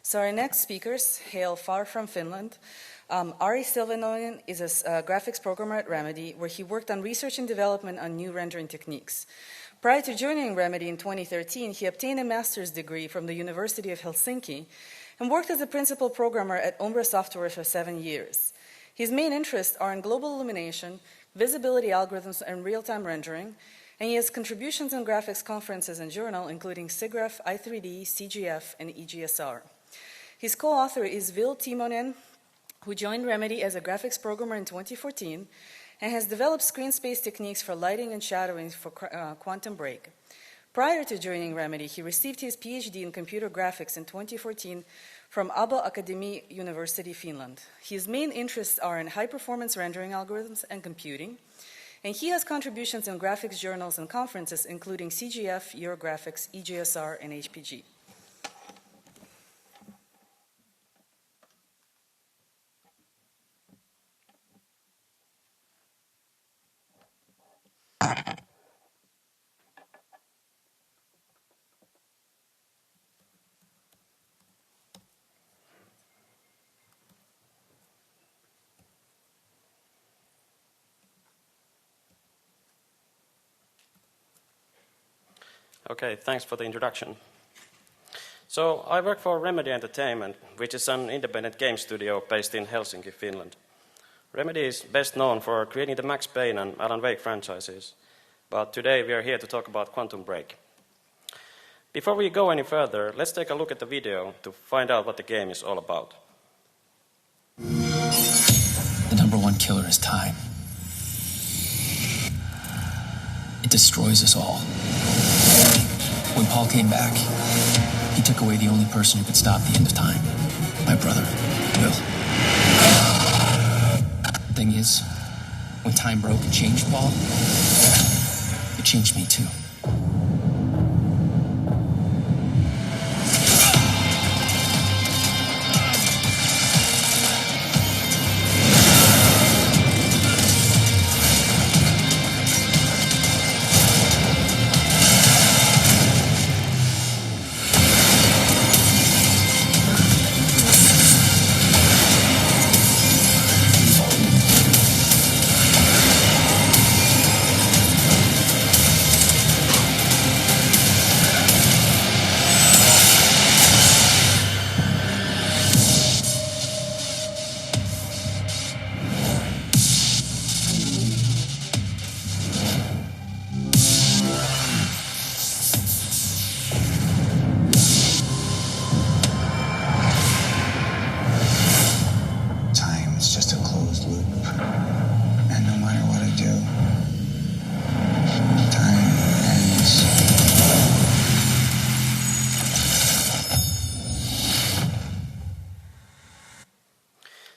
So our next speakers hail far from Finland. Ari Silvenoinen is a graphics programmer at Remedy, where he worked on research and development on new rendering techniques. Prior to joining Remedy in 2013, he obtained a master's degree from the University of Helsinki and worked as a principal programmer at Umbra Software for 7 years. His main interests are in global illumination, visibility algorithms, and real-time rendering, and he has contributions on graphics conferences and journal, including SIGGRAPH, i3D, SIGGRAPH, and EGSR. His co-author is Ville Timonen, who joined Remedy as a graphics programmer in 2014, and has developed screen space techniques for lighting and shadowing for Quantum Break. Prior to joining Remedy, he received his PhD in computer graphics in 2014 from Abo Akademi University, Finland. His main interests are in high-performance rendering algorithms and computing, and he has contributions in graphics journals and conferences, including CGF, Eurographics, EGSR, and HPG. Okay, thanks for the introduction. So, I work for Remedy Entertainment, which is an independent game studio based in Helsinki, Finland. Remedy is best known for creating the Max Payne and Alan Wake franchises, but today we are here to talk about Quantum Break. Before we go any further, let's take a look at the video to find out what the game is all about. The number one killer is time. It destroys us all. When Paul came back, he took away the only person who could stop the end of time. My brother, Will. The thing is, when time broke and changed Paul, it changed me too.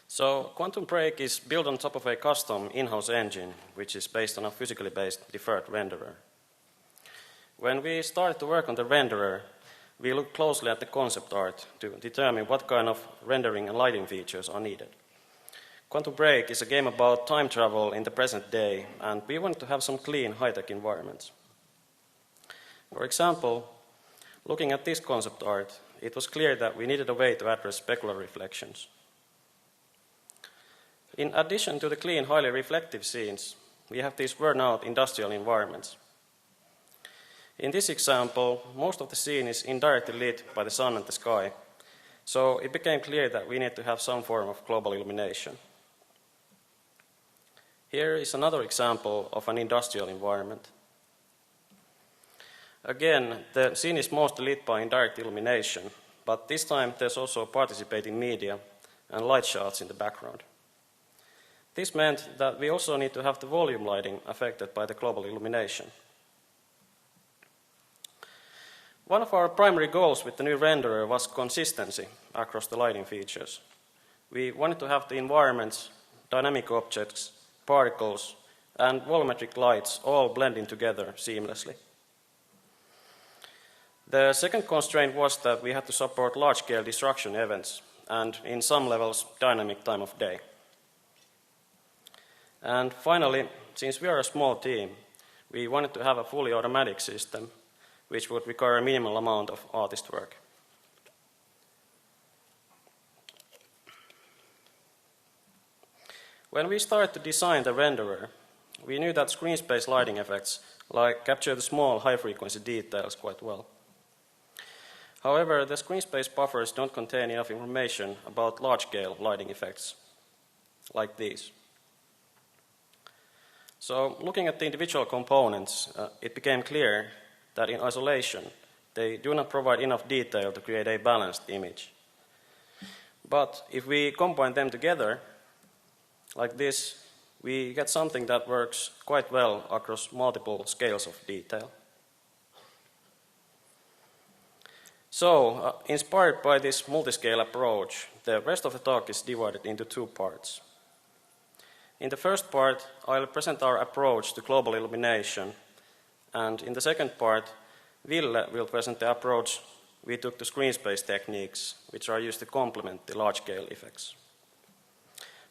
So, Quantum Break is built on top of a custom in-house engine, which is based on a physically based deferred renderer. When we started to work on the renderer, we looked closely at the concept art to determine what kind of rendering and lighting features are needed. Quantum Break is a game about time travel in the present day, and we wanted to have some clean, high-tech environments. For example, looking at this concept art, it was clear that we needed a way to address specular reflections. In addition to the clean, highly reflective scenes, we have these worn-out industrial environments. In this example, most of the scene is indirectly lit by the sun and the sky, so it became clear that we need to have some form of global illumination. Here is another example of an industrial environment. Again, the scene is mostly lit by indirect illumination, but this time there's also participating media and light shards in the background. This meant that we also need to have the volume lighting affected by the global illumination. One of our primary goals with the new renderer was consistency across the lighting features. We wanted to have the environments, dynamic objects, particles, and volumetric lights all blending together seamlessly. The second constraint was that we had to support large-scale destruction events and, in some levels, dynamic time of day. And finally, since we are a small team, we wanted to have a fully automatic system, which would require a minimal amount of artist work. When we started to design the renderer, we knew that screen space lighting effects capture the small high-frequency details quite well. However, the screen space buffers don't contain enough information about large-scale lighting effects, like these. So, looking at the individual components, it became clear that in isolation, they do not provide enough detail to create a balanced image. But if we combine them together, like this, we get something that works quite well across multiple scales of detail. So, inspired by this multi-scale approach, the rest of the talk is divided into two parts. In the first part, I'll present our approach to global illumination, and in the second part, Ville will present the approach we took to screen space techniques, which are used to complement the large-scale effects.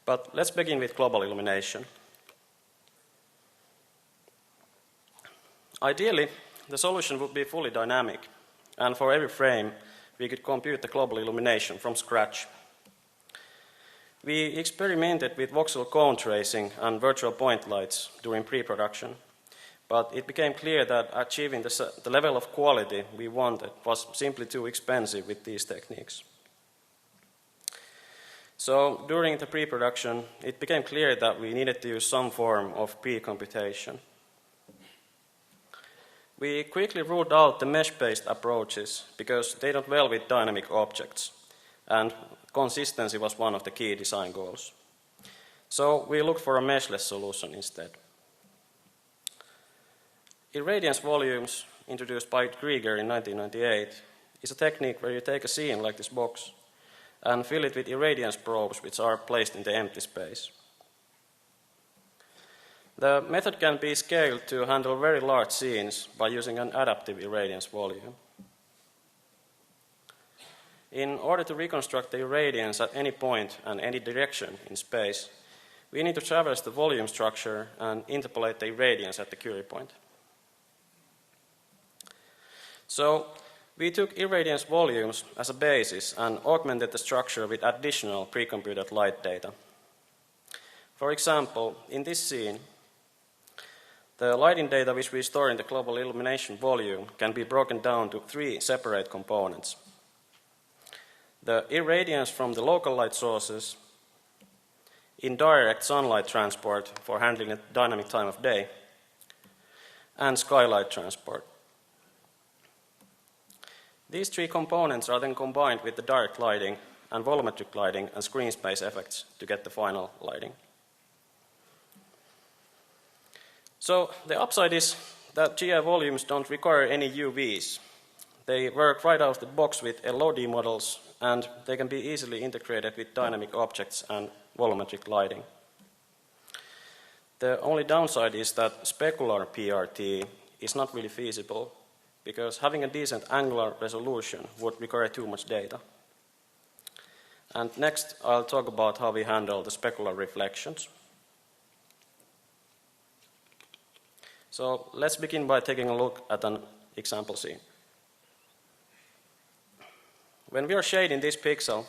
But let's begin with global illumination. Ideally, the solution would be fully dynamic, and for every frame, we could compute the global illumination from scratch. We experimented with voxel cone tracing and virtual point lights during pre-production, but it became clear that achieving the level of quality we wanted was simply too expensive with these techniques. So during the pre-production, it became clear that we needed to use some form of pre-computation. We quickly ruled out the mesh-based approaches because they don't well with dynamic objects, and consistency was one of the key design goals. So we looked for a meshless solution instead. Irradiance Volumes, introduced by Krieger in 1998, is a technique where you take a scene like this box and fill it with irradiance probes which are placed in the empty space. The method can be scaled to handle very large scenes by using an adaptive irradiance volume. In order to reconstruct the irradiance at any point and any direction in space, we need to traverse the volume structure and interpolate the irradiance at the Curie point. So, we took irradiance volumes as a basis and augmented the structure with additional pre-computed light data. For example, in this scene, the lighting data which we store in the global illumination volume can be broken down to 3 separate components. The irradiance from the local light sources, indirect sunlight transport for handling the dynamic time of day, and skylight transport. These 3 components are then combined with the direct lighting and volumetric lighting and screen space effects to get the final lighting. So the upside is that GI volumes don't require any UVs. They work right out of the box with LOD models, and they can be easily integrated with dynamic objects and volumetric lighting. The only downside is that specular PRT is not really feasible, because having a decent angular resolution would require too much data. And next, I'll talk about how we handle the specular reflections. So let's begin by taking a look at an example scene. When we are shading this pixel,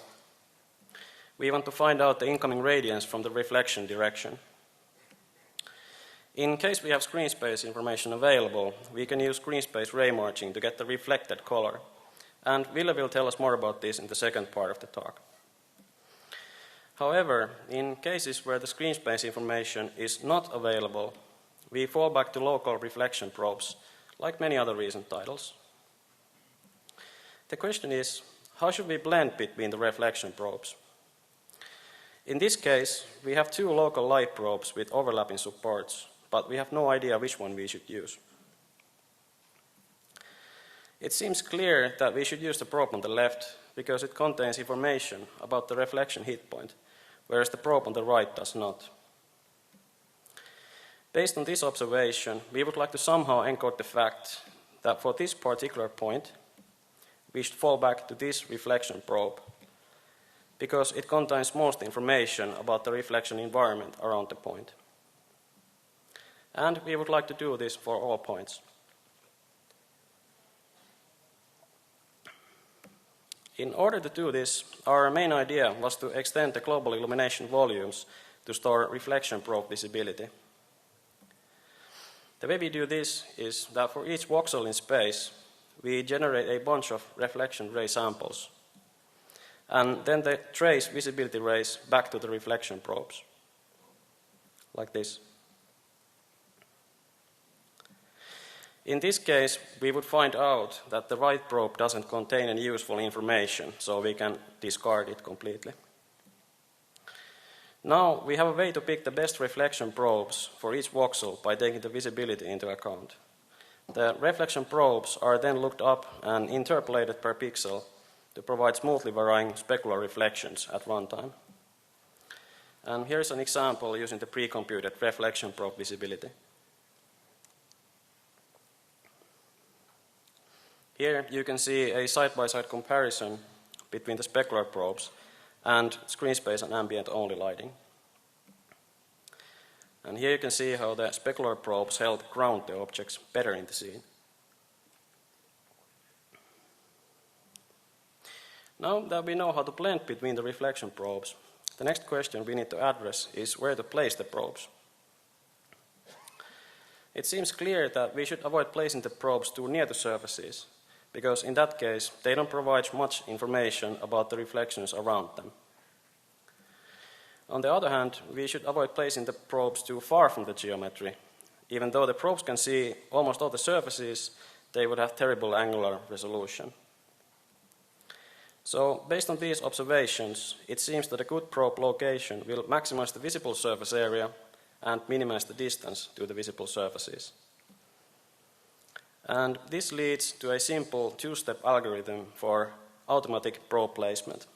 we want to find out the incoming radiance from the reflection direction. In case we have screen space information available, we can use screen space ray marching to get the reflected color. And Ville will tell us more about this in the second part of the talk. However, in cases where the screen space information is not available, we fall back to local reflection probes, like many other recent titles. The question is, how should we blend between the reflection probes? In this case, we have 2 local light probes with overlapping supports, but we have no idea which one we should use. It seems clear that we should use the probe on the left because it contains information about the reflection hit point, whereas the probe on the right does not. Based on this observation, we would like to somehow encode the fact that for this particular point, we should fall back to this reflection probe, because it contains most information about the reflection environment around the point. And we would like to do this for all points. In order to do this, our main idea was to extend the global illumination volumes to store reflection probe visibility. The way we do this is that for each voxel in space, we generate a bunch of reflection ray samples, and then they trace visibility rays back to the reflection probes, like this. In this case, we would find out that the right probe doesn't contain any useful information, so we can discard it completely. Now we have a way to pick the best reflection probes for each voxel by taking the visibility into account. The reflection probes are then looked up and interpolated per pixel to provide smoothly varying specular reflections at runtime. And here's an example using the pre-computed reflection probe visibility. Here you can see a side-by-side comparison between the specular probes and screen space and ambient only lighting. And here you can see how the specular probes help ground the objects better in the scene. Now that we know how to blend between the reflection probes, the next question we need to address is where to place the probes. It seems clear that we should avoid placing the probes too near the surfaces, because in that case they don't provide much information about the reflections around them. On the other hand, we should avoid placing the probes too far from the geometry. Even though the probes can see almost all the surfaces, they would have terrible angular resolution. So, based on these observations, it seems that a good probe location will maximize the visible surface area and minimize the distance to the visible surfaces. And this leads to a simple two-step algorithm for automatic probe placement.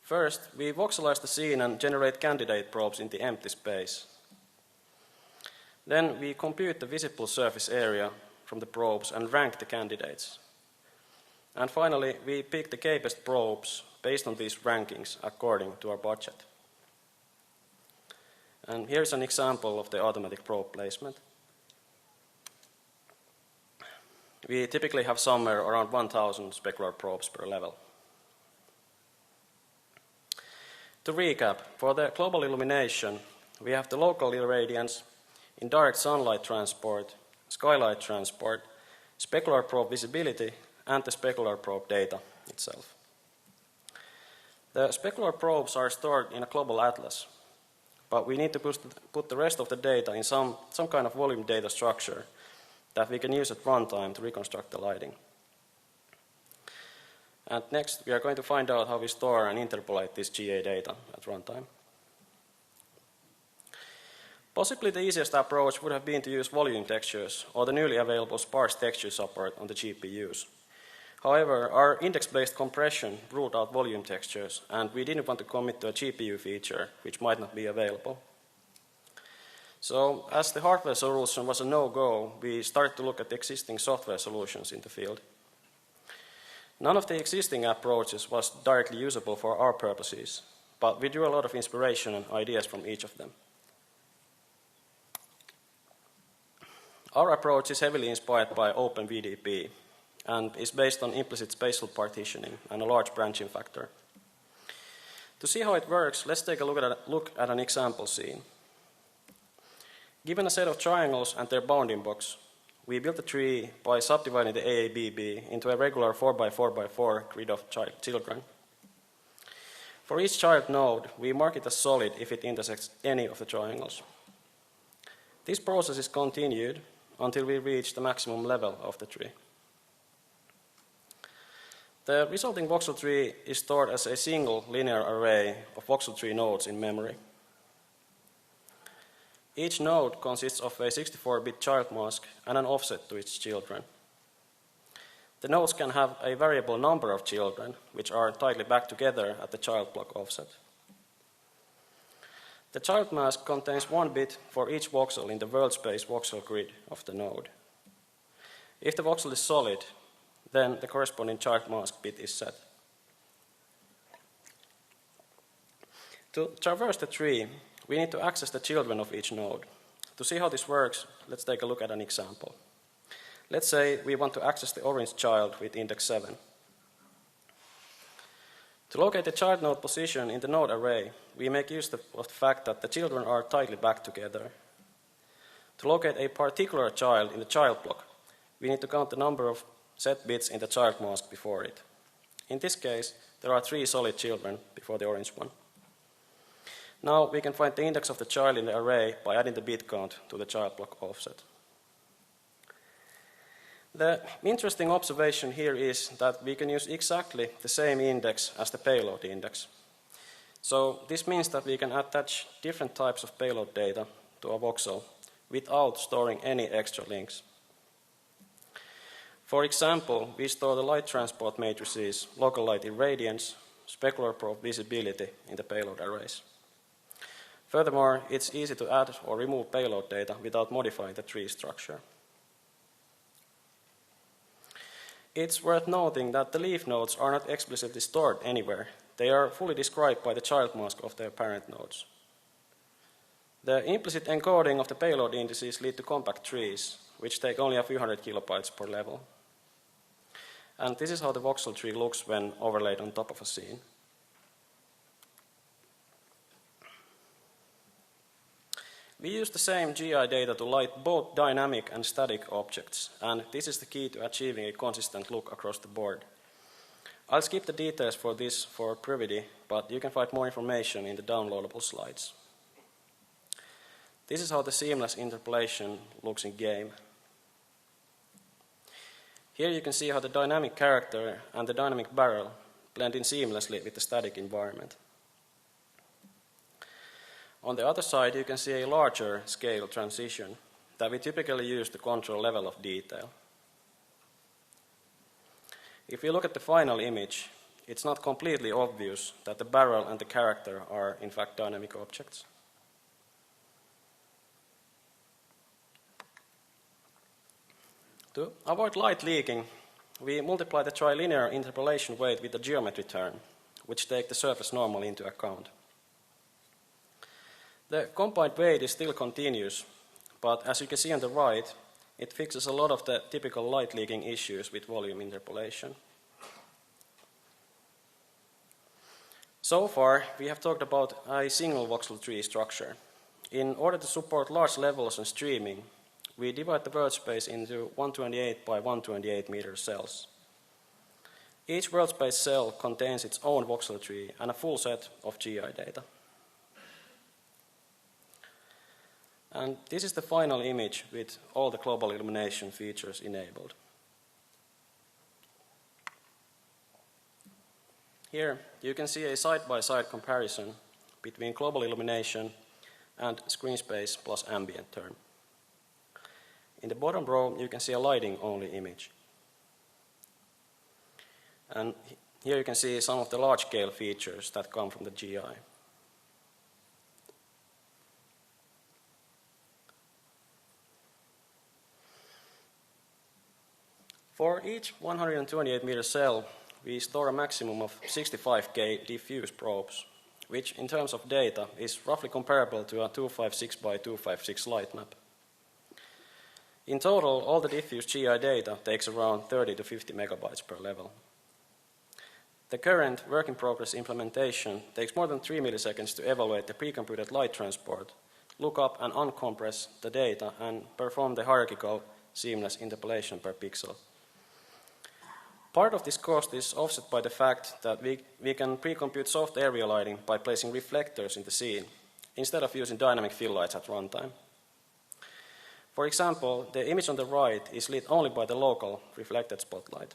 First, we voxelize the scene and generate candidate probes in the empty space. Then we compute the visible surface area from the probes and rank the candidates. And finally, we pick the cheapest probes based on these rankings according to our budget. And here's an example of the automatic probe placement. We typically have somewhere around 1,000 specular probes per level. To recap, for the global illumination, we have the local irradiance, indirect sunlight transport, skylight transport, specular probe visibility, and the specular probe data itself. The specular probes are stored in a global atlas, but we need to put the rest of the data in some kind of volume data structure that we can use at runtime to reconstruct the lighting. And next, we are going to find out how we store and interpolate this GA data at runtime. Possibly the easiest approach would have been to use volume textures or the newly available sparse texture support on the GPUs. However, our index-based compression ruled out volume textures, and we didn't want to commit to a GPU feature which might not be available. So, as the hardware solution was a no-go, we started to look at the existing software solutions in the field. None of the existing approaches was directly usable for our purposes, but we drew a lot of inspiration and ideas from each of them. Our approach is heavily inspired by OpenVDP and is based on implicit spatial partitioning and a large branching factor. To see how it works, let's take a look at an example scene. Given a set of triangles and their bounding box, we built a tree by subdividing the AABB into a regular 4x4x4 grid of children. For each child node, we mark it as solid if it intersects any of the triangles. This process is continued until we reach the maximum level of the tree. The resulting voxel tree is stored as a single linear array of voxel tree nodes in memory. Each node consists of a 64-bit child mask and an offset to its children. The nodes can have a variable number of children, which are tightly back together at the child block offset. The child mask contains 1 bit for each voxel in the world space voxel grid of the node. If the voxel is solid, then the corresponding child mask bit is set. To traverse the tree, we need to access the children of each node. To see how this works, let's take a look at an example. Let's say we want to access the orange child with index 7. To locate the child node position in the node array, we make use of the fact that the children are tightly backed together. To locate a particular child in the child block, we need to count the number of set bits in the child mask before it. In this case, there are 3 solid children before the orange one. Now we can find the index of the child in the array by adding the bit count to the child block offset. The interesting observation here is that we can use exactly the same index as the payload index. So this means that we can attach different types of payload data to a voxel without storing any extra links. For example, we store the light transport matrices, local light irradiance, specular probe visibility in the payload arrays. Furthermore, it's easy to add or remove payload data without modifying the tree structure. It's worth noting that the leaf nodes are not explicitly stored anywhere. They are fully described by the child mask of their parent nodes. The implicit encoding of the payload indices lead to compact trees, which take only a few hundred kilobytes per level. And this is how the voxel tree looks when overlaid on top of a scene. We use the same GI data to light both dynamic and static objects, and this is the key to achieving a consistent look across the board. I'll skip the details for this for brevity, but you can find more information in the downloadable slides. This is how the seamless interpolation looks in game. Here you can see how the dynamic character and the dynamic barrel blend in seamlessly with the static environment. On the other side, you can see a larger scale transition that we typically use to control level of detail. If you look at the final image, it's not completely obvious that the barrel and the character are in fact dynamic objects. To avoid light leaking, we multiply the trilinear interpolation weight with the geometry term, which take the surface normal into account. The combined weight is still continuous, but as you can see on the right, it fixes a lot of the typical light leaking issues with volume interpolation. So far, we have talked about a single voxel tree structure. In order to support large levels and streaming, we divide the world space into 128 by 128 meter cells. Each world space cell contains its own voxel tree and a full set of GI data. And this is the final image with all the global illumination features enabled. Here you can see a side-by-side comparison between global illumination and screen space plus ambient term. In the bottom row you can see a lighting-only image. And here you can see some of the large-scale features that come from the GI. For each 128 meter cell, we store a maximum of 65K diffuse probes, which in terms of data is roughly comparable to a 256 by 256 light map. In total, all the diffuse GI data takes around 30 to 50 megabytes per level. The current work-in-progress implementation takes more than 3 milliseconds to evaluate the pre-computed light transport, look up and uncompress the data, and perform the hierarchical seamless interpolation per pixel. Part of this cost is offset by the fact that we can pre-compute soft area lighting by placing reflectors in the scene, instead of using dynamic fill lights at runtime. For example, the image on the right is lit only by the local reflected spotlight.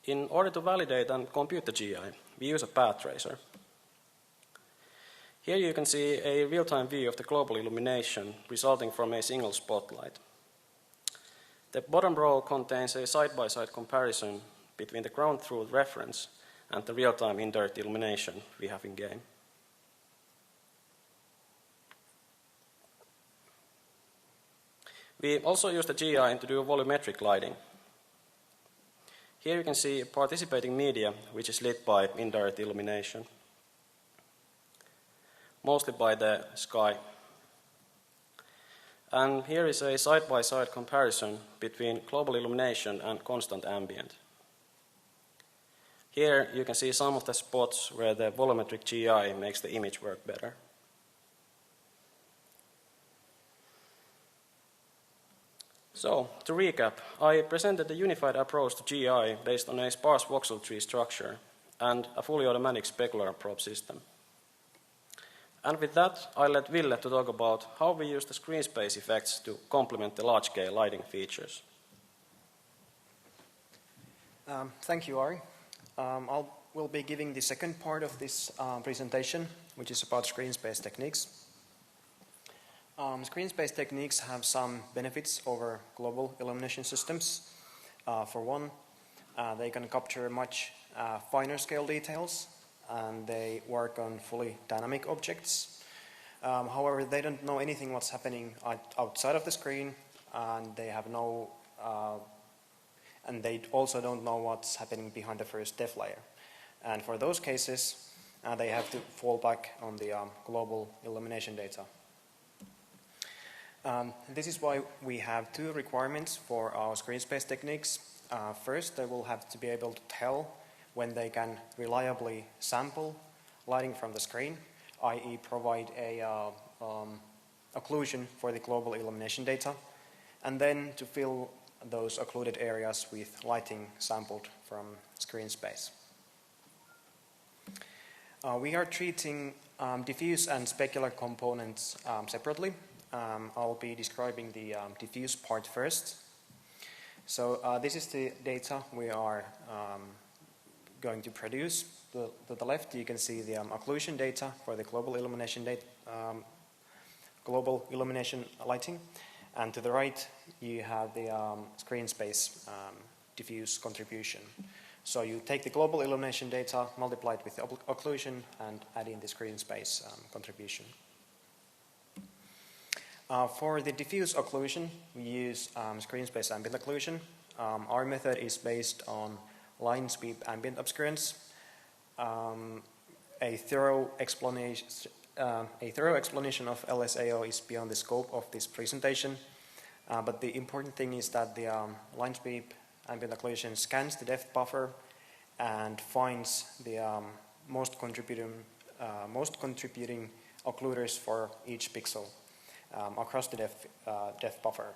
In order to validate and compute the GI, we use a path tracer. Here you can see a real-time view of the global illumination resulting from a single spotlight. The bottom row contains a side-by-side comparison between the ground truth reference and the real-time indirect illumination we have in game. We also use the GI to do volumetric lighting. Here you can see participating media which is lit by indirect illumination, mostly by the sky. And here is a side-by-side comparison between global illumination and constant ambient. Here you can see some of the spots where the volumetric GI makes the image work better. So, to recap, I presented a unified approach to GI based on a sparse voxel tree structure and a fully automatic specular probe system. And with that, I let Ville to talk about how we use the screen space effects to complement the large-scale lighting features. Thank you, Ari. We'll be giving the second part of this presentation, which is about screen space techniques. Screen space techniques have some benefits over global illumination systems. For one, they can capture much finer scale details, and they work on fully dynamic objects. However, they don't know anything what's happening outside of the screen, and they have no, and they also don't know what's happening behind the first depth layer. And for those cases, they have to fall back on the global illumination data. This is why we have two requirements for our screen space techniques. First, they will have to be able to tell when they can reliably sample lighting from the screen, i.e. provide a occlusion for the global illumination data, and then to fill those occluded areas with lighting sampled from screen space. We are treating diffuse and specular components separately. I'll be describing the diffuse part first. So this is the data we are going to produce. To the left, you can see the occlusion data for the global illumination lighting, and to the right, you have the screen space diffuse contribution. So you take the global illumination data, multiply it with the occlusion, and add in the screen space contribution. For the diffuse occlusion, we use screen space ambient occlusion. Our method is based on line sweep ambient obscurance. A thorough explanation of LSAO is beyond the scope of this presentation, but the important thing is that the line sweep ambient occlusion scans the depth buffer and finds the most contributing occluders for each pixel across the depth buffer.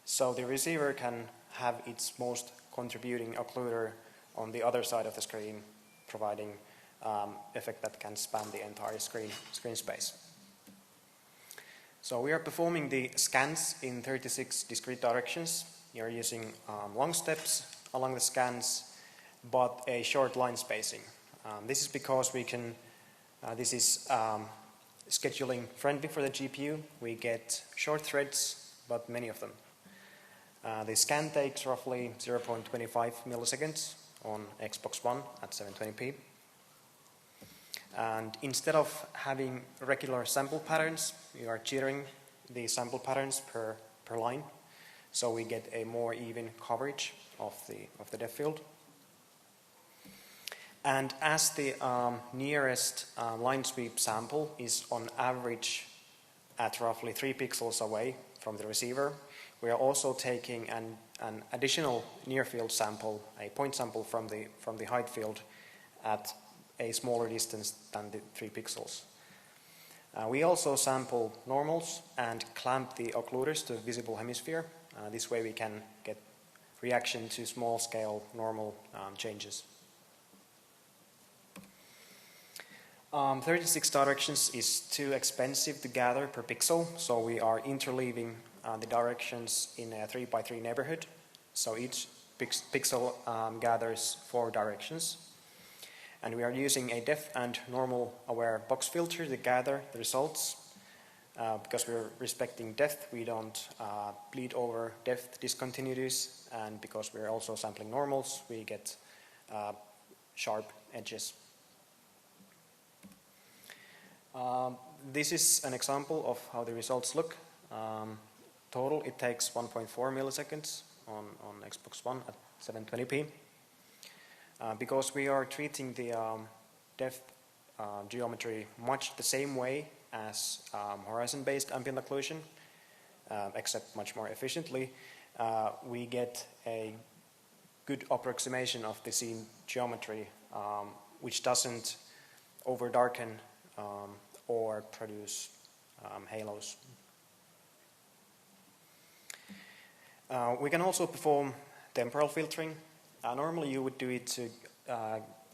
So the receiver can have its most contributing occluder on the other side of the screen, providing effect that can span the entire screen space. So we are performing the scans in 36 discrete directions. We are using long steps along the scans, but a short line spacing. This is because we can, this is scheduling friendly for the GPU. We get short threads, but many of them. The scan takes roughly 0.25 milliseconds on Xbox One at 720p. And instead of having regular sample patterns, we are jittering the sample patterns per line, so we get a more even coverage of the depth field. And as the nearest line sweep sample is on average at roughly 3 pixels away from the receiver, we are also taking an additional near field sample, a point sample from the height field at a smaller distance than the 3 pixels. We also sample normals and clamp the occluders to the visible hemisphere. This way we can get reaction to small scale normal changes. 36 directions is too expensive to gather per pixel, so we are interleaving the directions in a 3x3 neighborhood. So each pixel gathers 4 directions. And we are using a depth and normal aware box filter to gather the results. Because we're respecting depth, we don't bleed over depth discontinuities, and because we're also sampling normals, we get sharp edges. This is an example of how the results look. Total, it takes 1.4 milliseconds on Xbox One at 720p. Because we are treating the depth geometry much the same way as horizon-based ambient occlusion, except much more efficiently, we get a good approximation of the scene geometry, which doesn't over-darken or produce halos. We can also perform temporal filtering. Normally you would do it to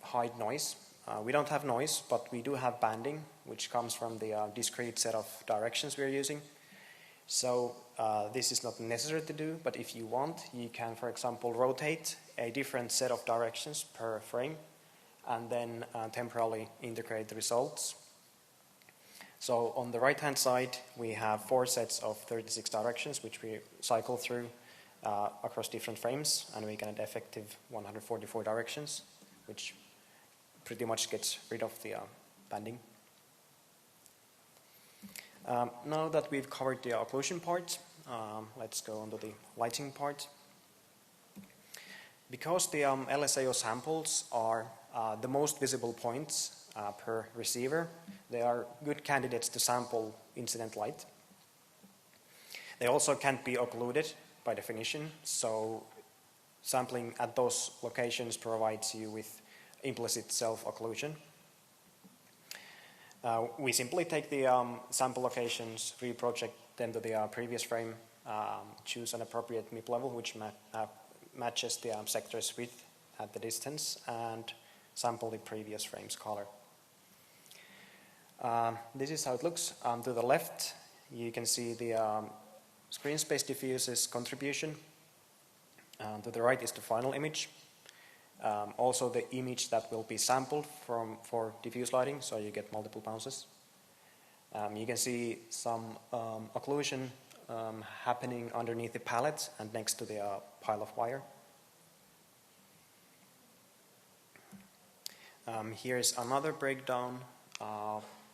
hide noise. We don't have noise, but we do have banding, which comes from the discrete set of directions we're using. So this is not necessary to do, but if you want, you can, for example, rotate a different set of directions per frame and then temporally integrate the results. So on the right-hand side, we have 4 sets of 36 directions, which we cycle through across different frames, and we get effective 144 directions, which pretty much gets rid of the banding. Now that we've covered the occlusion part, let's go on to the lighting part. Because the LSAO samples are the most visible points per receiver, they are good candidates to sample incident light. They also can't be occluded by definition, so sampling at those locations provides you with implicit self-occlusion. We simply take the sample locations, reproject them to the previous frame, choose an appropriate MIP level which matches the sector's width at the distance, and sample the previous frame's color. This is how it looks. To the left, you can see the screen space diffuse's contribution. To the right is the final image. Also the image that will be sampled for diffuse lighting, so you get multiple bounces. You can see some occlusion happening underneath the palette and next to the pile of wire. Here's another breakdown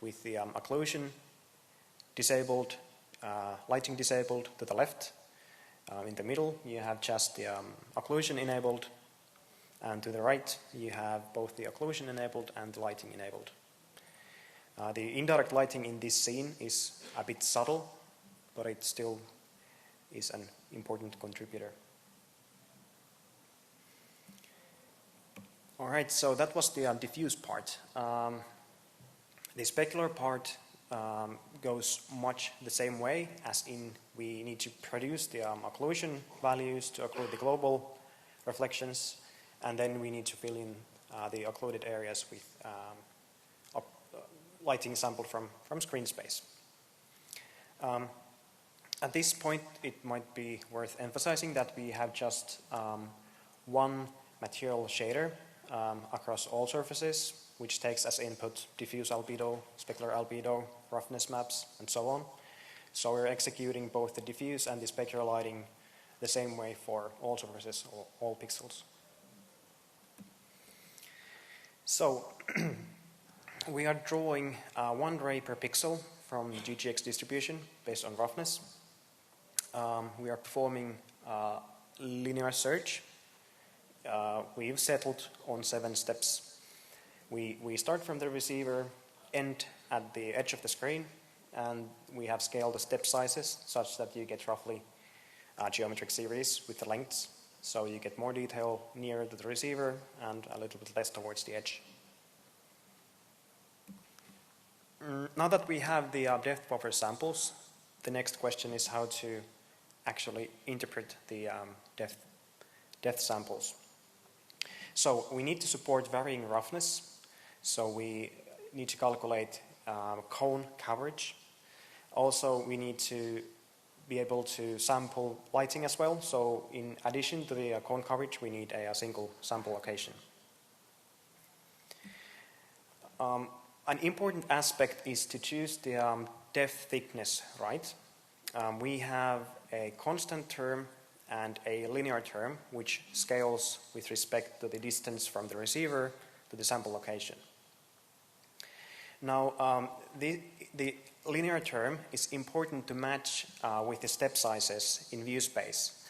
with the occlusion disabled, lighting disabled to the left. In the middle you have just the occlusion enabled, and to the right you have both the occlusion enabled and the lighting enabled. The indirect lighting in this scene is a bit subtle, but it still is an important contributor. Alright, so that was the diffuse part. The specular part goes much the same way, as in we need to produce the occlusion values to occlude the global reflections, and then we need to fill in the occluded areas with lighting sampled from screen space. At this point, it might be worth emphasizing that we have just one material shader across all surfaces, which takes as input diffuse albedo, specular albedo, roughness maps, and so on. So we're executing both the diffuse and the specular lighting the same way for all surfaces, or all pixels. So we are drawing 1 ray per pixel from the GGX distribution based on roughness. We are performing linear search. We've settled on 7 steps. We start from the receiver, end at the edge of the screen, and we have scaled the step sizes such that you get roughly a geometric series with the lengths. So you get more detail nearer to the receiver and a little bit less towards the edge. Now that we have the depth buffer samples, the next question is how to actually interpret the depth samples. So we need to support varying roughness. So we need to calculate cone coverage. Also, we need to be able to sample lighting as well. So in addition to the cone coverage, we need a single sample location. An important aspect is to choose the depth thickness right. We have a constant term and a linear term which scales with respect to the distance from the receiver to the sample location. Now, the linear term is important to match with the step sizes in view space.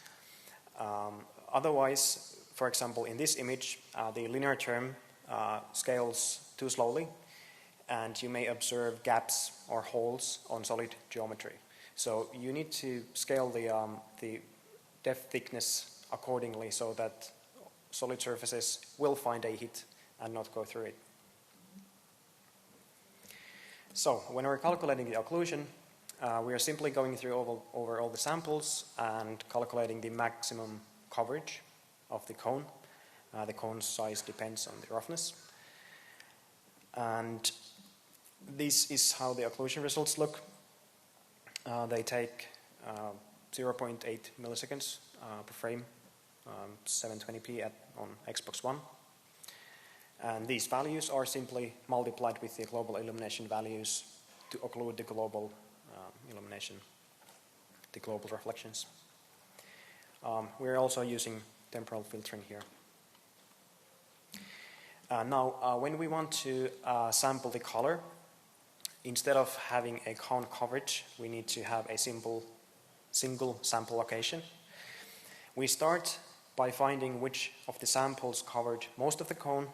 Otherwise, for example, in this image, the linear term scales too slowly, and you may observe gaps or holes on solid geometry. So you need to scale the depth thickness accordingly so that solid surfaces will find a hit and not go through it. So when we're calculating the occlusion, we are simply going through over all the samples and calculating the maximum coverage of the cone. The cone's size depends on the roughness. And this is how the occlusion results look. They take 0.8 milliseconds per frame, 720p on Xbox One. And these values are simply multiplied with the global illumination values to occlude the global illumination, the global reflections. We're also using temporal filtering here. Now, when we want to sample the color, instead of having a cone coverage, we need to have a single sample location. We start by finding which of the samples covered most of the cone.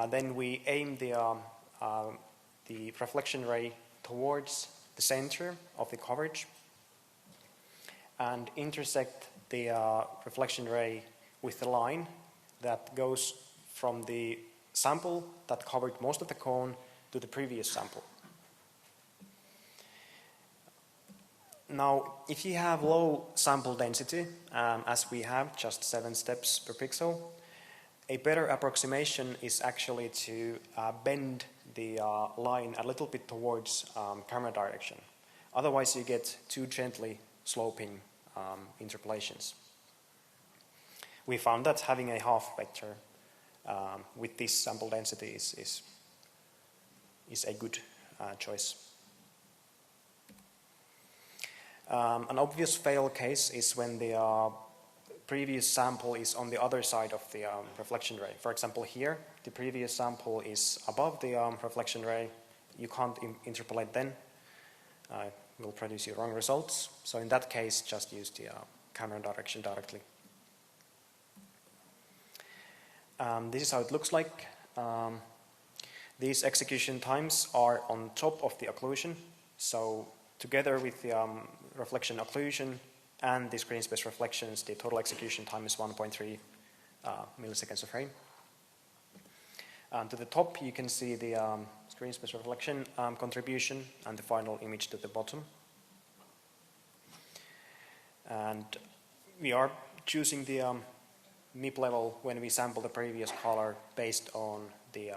Then we aim the reflection ray towards the center of the coverage and intersect the reflection ray with the line that goes from the sample that covered most of the cone to the previous sample. Now, if you have low sample density, as we have, just 7 steps per pixel, a better approximation is actually to bend the line a little bit towards camera direction. Otherwise, you get too gently sloping interpolations. We found that having a half vector with this sample density is a good choice. An obvious fail case is when the previous sample is on the other side of the reflection ray. For example, here, the previous sample is above the reflection ray. You can't interpolate then. It will produce you wrong results. So in that case, just use the camera direction directly. This is how it looks like. These execution times are on top of the occlusion. So together with the reflection occlusion and the screen space reflections, the total execution time is 1.3 milliseconds a frame. To the top, you can see the screen space reflection contribution and the final image to the bottom. And we are choosing the MIP level when we sample the previous color based on the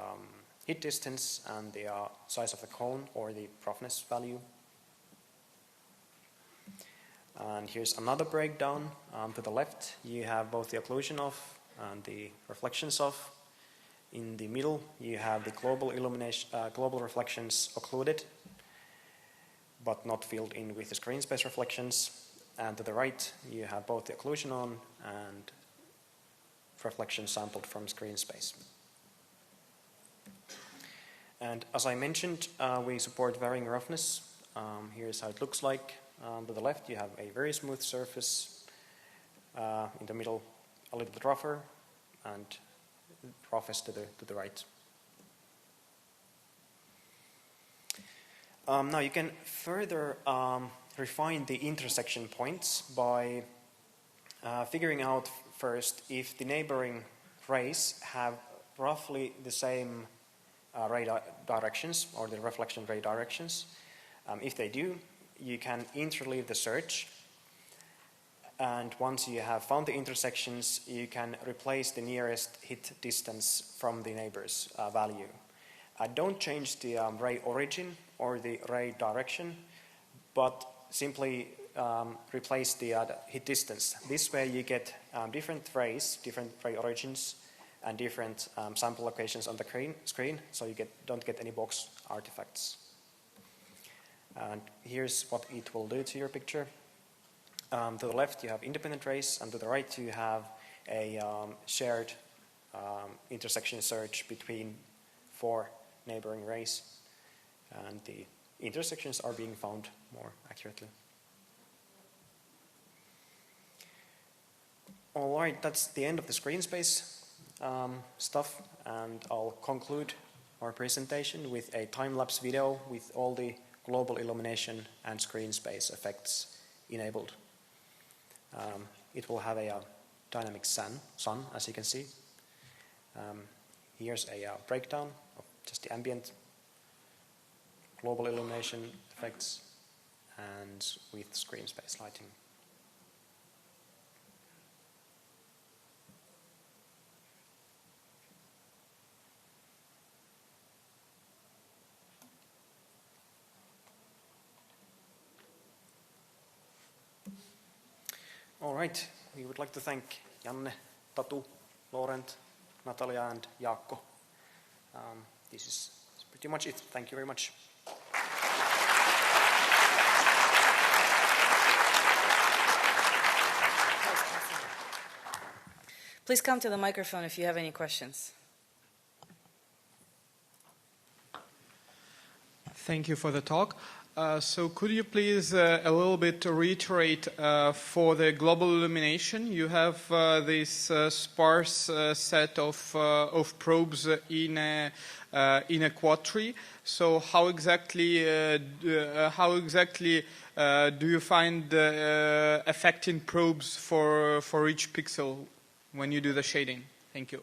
hit distance and the size of the cone or the roughness value. And here's another breakdown. To the left, you have both the occlusion off and the reflections off. In the middle, you have the global illumination, global reflections occluded, but not filled in with the screen space reflections. And to the right, you have both the occlusion on and reflections sampled from screen space. And as I mentioned, we support varying roughness. Here's how it looks like. To the left, you have a very smooth surface. In the middle, a little bit rougher, and roughest to the right. Now you can further refine the intersection points by figuring out first if the neighboring rays have roughly the same ray directions or the reflection ray directions. If they do, you can interleave the search, and once you have found the intersections, you can replace the nearest hit distance from the neighbor's value. Don't change the ray origin or the ray direction, but simply replace the hit distance. This way you get different rays, different ray origins, and different sample locations on the screen, so you don't get any box artifacts. And here's what it will do to your picture. To the left, you have independent rays, and to the right, you have a shared intersection search between 4 neighboring rays, and the intersections are being found more accurately. All right, that's the end of the screen space stuff, and I'll conclude our presentation with a time-lapse video with all the global illumination and screen space effects enabled. It will have a dynamic sun, as you can see. Here's a breakdown of just the ambient global illumination effects and with screen space lighting. All right, we would like to thank Janne, Tatu, Laurent, Natalia and Jaakko. This is pretty much it. Thank you very much. Please come to the microphone if you have any questions. Thank you for the talk. So could you please a little bit reiterate for the global illumination, you have this sparse set of probes in a quad tree. So how exactly do you find affecting probes for each pixel when you do the shading? Thank you.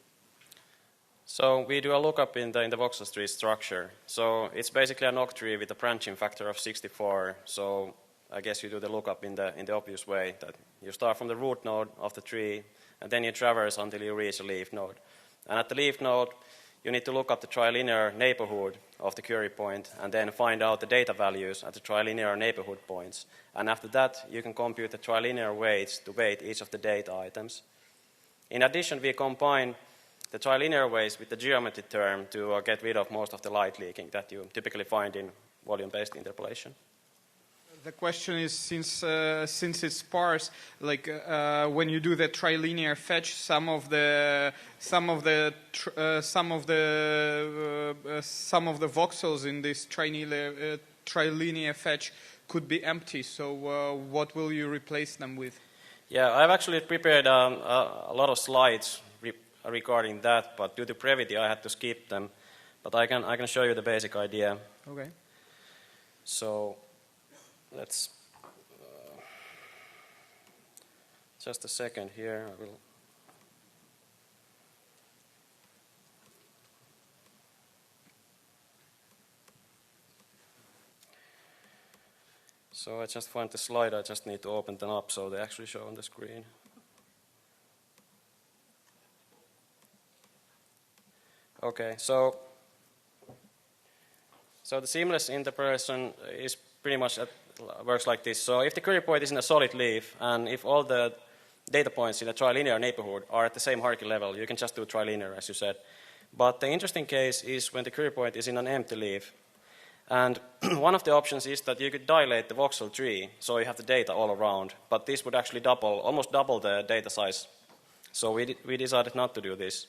So we do a lookup in the voxel tree structure. So it's basically an occ tree with a branching factor of 64. So I guess you do the lookup in the obvious way that you start from the root node of the tree and then you traverse until you reach a leaf node. And at the leaf node, you need to look up the trilinear neighborhood of the query point and then find out the data values at the trilinear neighborhood points. And after that, you can compute the trilinear weights to weight each of the data items. In addition, we combine the trilinear weights with the geometry term to get rid of most of the light leaking that you typically find in volume-based interpolation. The question is, since it's sparse, like when you do the trilinear fetch, some of the voxels in this trilinear fetch could be empty. So what will you replace them with? Yeah, I've actually prepared a lot of slides regarding that, but due to brevity I had to skip them. But I can show you the basic idea. Okay. So let's just a second here. I will. So I just find the slide. I just need to open them up so they actually show on the screen. Okay, so the seamless interpolation is pretty much works like this. So if the query point is in a solid leaf, and if all the data points in a trilinear neighborhood are at the same hierarchy level, you can just do trilinear, as you said. But the interesting case is when the query point is in an empty leaf. And one of the options is that you could dilate the voxel tree, so you have the data all around. But this would actually almost double the data size. So we decided not to do this.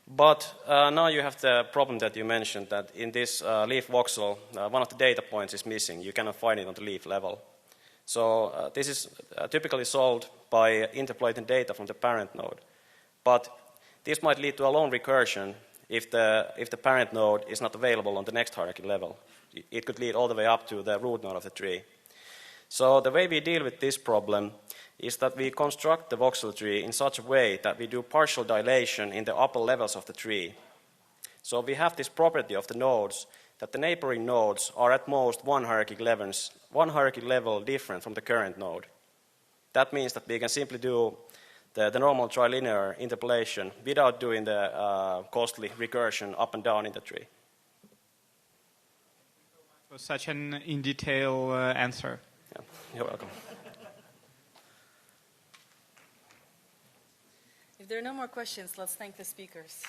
But now you have the problem that you mentioned, that in this leaf voxel, one of the data points is missing. You cannot find it on the leaf level. So this is typically solved by interpolating data from the parent node. But this might lead to a lone recursion if the parent node is not available on the next hierarchy level. It could lead all the way up to the root node of the tree. So the way we deal with this problem is that we construct the voxel tree in such a way that we do partial dilation in the upper levels of the tree. So we have this property of the nodes that the neighboring nodes are at most one hierarchy level different from the current node. That means that we can simply do the normal trilinear interpolation without doing the costly recursion up and down in the tree. For such an in-detail answer. Yeah, you're welcome. If there are no more questions, let's thank the speakers.